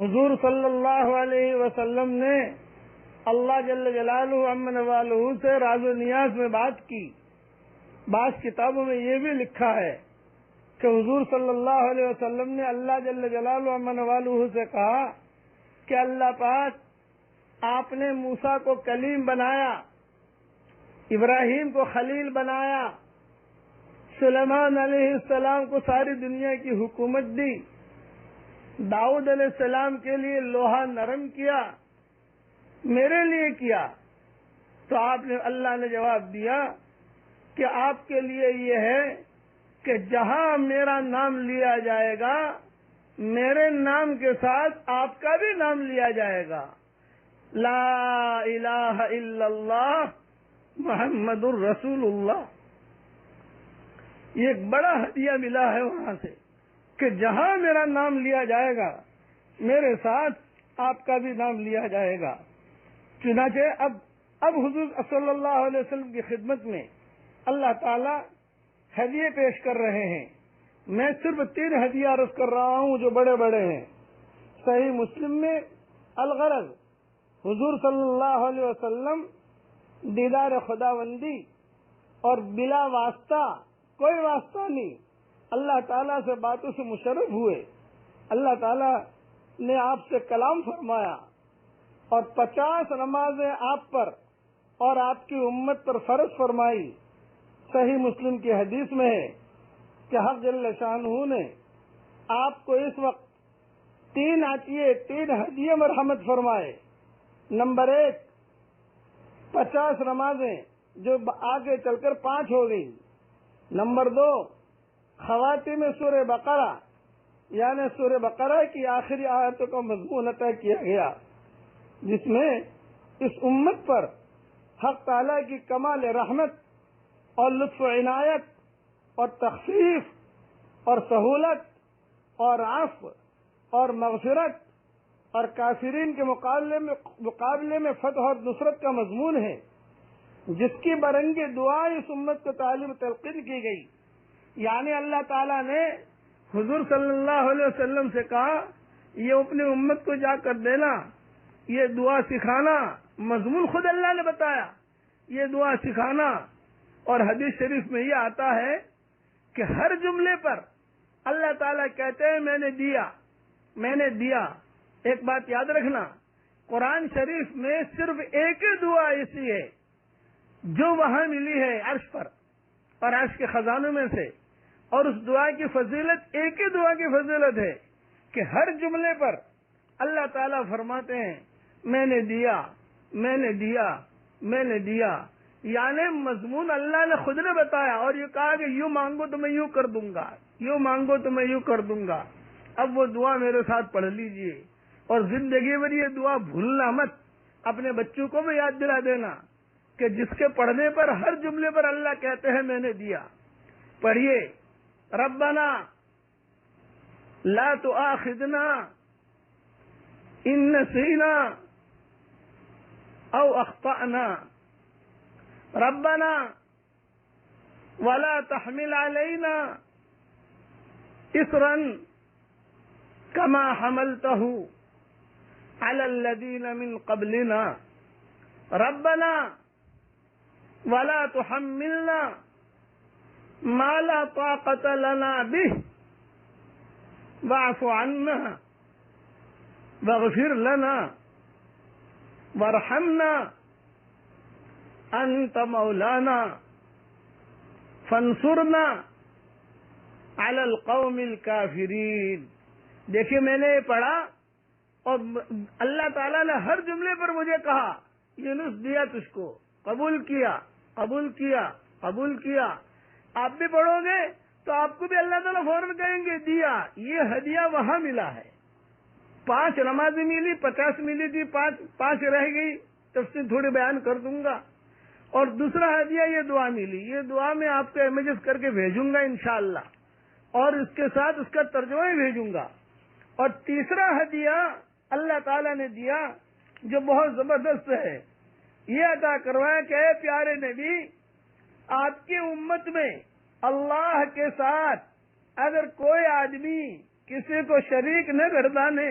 حضور صلی اللہ علیہ وسلم نے اللہ جل جلالہ عمن والہ سے راز و نیاز میں بات کی. بعض کتابوں میں یہ بھی لکھا ہے کہ حضور صلی اللہ علیہ وسلم نے اللہ جل جلالہ عمن والہ سے کہا کہ اللہ پاک آپ نے موسیٰ کو کلیم بنایا، ابراہیم کو خلیل بنایا، سلیمان علیہ السلام کو ساری دنیا کی حکومت دی، داؤد علیہ السلام کے لیے لوہا نرم کیا، میرے لیے کیا. تو اللہ نے جواب دیا کہ آپ کے لیے یہ ہے کہ جہاں میرا نام لیا جائے گا میرے نام کے ساتھ آپ کا بھی نام لیا جائے گا. لا الہ الا اللہ محمد الرسول اللہ. یہ ایک بڑا ہدیہ ملا ہے وہاں سے کہ جہاں میرا نام لیا جائے گا میرے ساتھ آپ کا بھی نام لیا جائے گا. چنانچہ اب حضور صلی اللہ علیہ وسلم کی خدمت میں اللہ تعالی ہدیے پیش کر رہے ہیں. میں صرف 3 ہدیے عرض کر رہا ہوں جو بڑے بڑے ہیں. صحیح مسلم میں الغرض حضور صلی اللہ علیہ وسلم دیدار خداوندی اور بلا واسطہ، کوئی واسطہ نہیں، اللہ تعالیٰ سے باتوں سے مشرف ہوئے. اللہ تعالیٰ نے آپ سے کلام فرمایا اور 50 نمازیں آپ پر اور آپ کی امت پر فرض فرمائی. صحیح مسلم کی حدیث میں ہے کہ حق جل شانہ نے آپ کو اس وقت 3 ہدیے مرحمت فرمائے. نمبر 1 50 نمازیں جو آگے چل کر 5 ہو گئی. نمبر 2 خواتین سورہ بقرہ یعنی سورہ بقرہ کی آخری آیتوں کا مضمون عطا کیا گیا جس میں اس امت پر حق تعالیٰ کی کمال رحمت اور لطف و عنایت اور تخفیف اور سہولت اور عفو اور مغفرت اور کافرین کے مقابلے میں فتح اور نصرت کا مضمون ہے، جس کی برنگی دعا اس امت کو تعلیم تلقین کی گئی. یعنی اللہ تعالیٰ نے حضور صلی اللہ علیہ وسلم سے کہا یہ اپنی امت کو جا کر دینا، یہ دعا سکھانا. مضمون خود اللہ نے بتایا، یہ دعا سکھانا. اور حدیث شریف میں یہ آتا ہے کہ ہر جملے پر اللہ تعالیٰ کہتے ہیں میں نے دیا، میں نے دیا. ایک بات یاد رکھنا، قرآن شریف میں صرف ایک ہی دعا ایسی ہے جو وہاں ملی ہے عرش پر اور عرش کے خزانوں میں سے، اور اس دعا کی فضیلت ایک ہی دعا کی فضیلت ہے کہ ہر جملے پر اللہ تعالیٰ فرماتے ہیں میں نے دیا، میں نے دیا، میں نے دیا. یعنی مضمون اللہ نے خود نے بتایا اور یہ کہا کہ یوں مانگو تو میں یوں کر دوں گا، یوں مانگو تو میں یوں کر دوں گا. اب وہ دعا میرے ساتھ پڑھ لیجئے اور زندگی بھر یہ دعا بھولنا مت. اپنے بچوں کو بھی یاد دلا دینا کہ جس کے پڑھنے پر ہر جملے پر اللہ کہتے ہیں میں نے دیا. پڑھیے ربنا لا تؤاخذنا ان نسینا او اخطأنا ربنا ولا تحمل علينا اصرا كما حملته على الذين من قبلنا ربنا ولا تحملنا ما لا طاقة لنا به واعف عنا واغفر لنا وارحمنا انت مولانا فانصرنا علی القوم الکافرین. دیکھیے میں نے یہ پڑھا اور اللہ تعالیٰ نے ہر جملے پر مجھے کہا یونس دیا تجھ کو، قبول کیا، قبول کیا، قبول کیا. آپ بھی پڑھو گے تو آپ کو بھی اللہ تعالیٰ فوراً کہیں گے دیا. یہ ہدیہ وہاں ملا ہے. 5 نمازیں ملی، 50 ملی تھی، 5 رہ گئی، تفصیل تھوڑی بیان کر دوں گا. اور دوسرا ہدیہ یہ دعا ملی، یہ دعا میں آپ کو امیجز کر کے بھیجوں گا انشاءاللہ اور اس کے ساتھ اس کا ترجمہ بھی بھیجوں گا. اور تیسرا ہدیہ اللہ تعالیٰ نے دیا جو بہت زبردست ہے، یہ عطا کروایا کہ اے پیارے نبی آپ کی امت میں اللہ کے ساتھ اگر کوئی آدمی کسی کو شریک نہ گردانے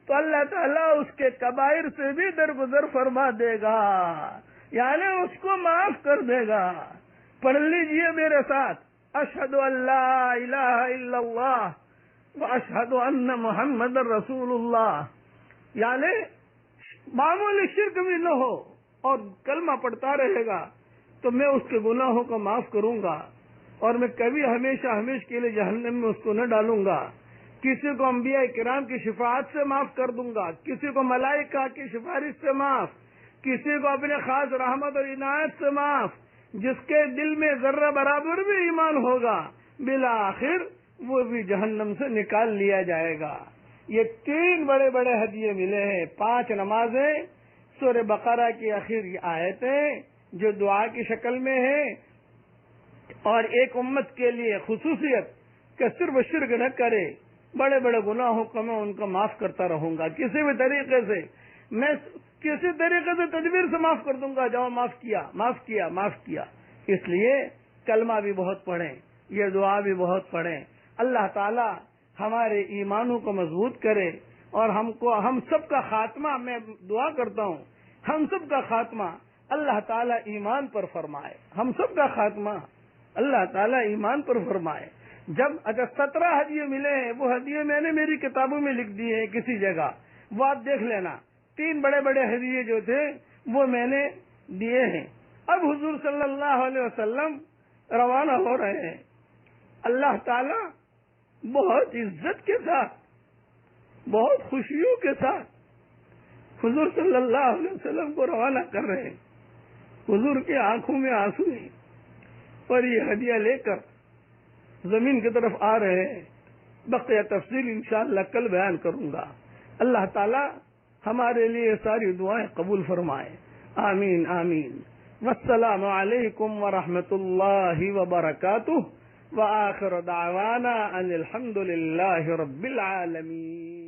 تو اللہ تعالیٰ اس کے کبائر سے بھی درگزر فرما دے گا، یعنی اس کو معاف کر دے گا۔ پڑھ لیجئے میرے ساتھ، اشہد ان لا الہ الا اللہ واشہد ان محمد رسول اللہ، یعنی معمولی شرک بھی نہ ہو اور کلمہ پڑھتا رہے گا تو میں اس کے گناہوں کو معاف کروں گا، اور میں کبھی ہمیشہ کے لیے جہنم میں اس کو نہ ڈالوں گا۔ کسی کو انبیاء کرام کی شفاعت سے معاف کر دوں گا، کسی کو ملائکہ کی سفارش سے معاف، کسی کو اپنے خاص رحمت اور عنایت سے معاف۔ جس کے دل میں ذرہ برابر بھی ایمان ہوگا بالآخر وہ بھی جہنم سے نکال لیا جائے گا۔ یہ 3 بڑے بڑے ہدیے ملے ہیں، 5 نمازیں، سورہ بقرہ کی آخری آیتیں جو دعا کی شکل میں ہیں، اور ایک امت کے لیے خصوصیت کہ صرف شرک نہ کرے، بڑے بڑے گناہوں کو میں ان کو معاف کرتا رہوں گا، کسی بھی طریقے سے، میں کسی طریقے سے تدبیر سے معاف کر دوں گا، جاؤ معاف کیا معاف کیا معاف کیا۔ اس لیے کلمہ بھی بہت پڑھیں، یہ دعا بھی بہت پڑھیں۔ اللہ تعالی ہمارے ایمانوں کو مضبوط کرے، اور ہم سب کا خاتمہ، میں دعا کرتا ہوں ہم سب کا خاتمہ اللہ تعالی ایمان پر فرمائے، ہم سب کا خاتمہ اللہ تعالی ایمان پر فرمائے۔ جب اگر 17 ہدیے ملے ہیں، وہ ہدیے میں نے میری کتابوں میں لکھ دیے ہیں کسی جگہ، وہ آپ دیکھ لینا۔ 3 بڑے بڑے ہدیے جو تھے وہ میں نے دیے ہیں۔ اب حضور صلی اللہ علیہ وسلم روانہ ہو رہے ہیں، اللہ تعالی بہت عزت کے ساتھ، بہت خوشیوں کے ساتھ حضور صلی اللہ علیہ وسلم کو روانہ کر رہے ہیں۔ حضور کی آنکھوں میں آنسو ہیں اور یہ ہدیہ لے کر زمین کی طرف آ رہے ہیں۔ بقیہ تفصیل انشاءاللہ کل بیان کروں گا۔ اللہ تعالی ہمارے لیے ساری دعائیں قبول فرمائے، آمین آمین۔ والسلام علیکم ورحمۃ اللہ وبرکاتہ، وآخر دعوانا ان الحمد للہ رب العالمین۔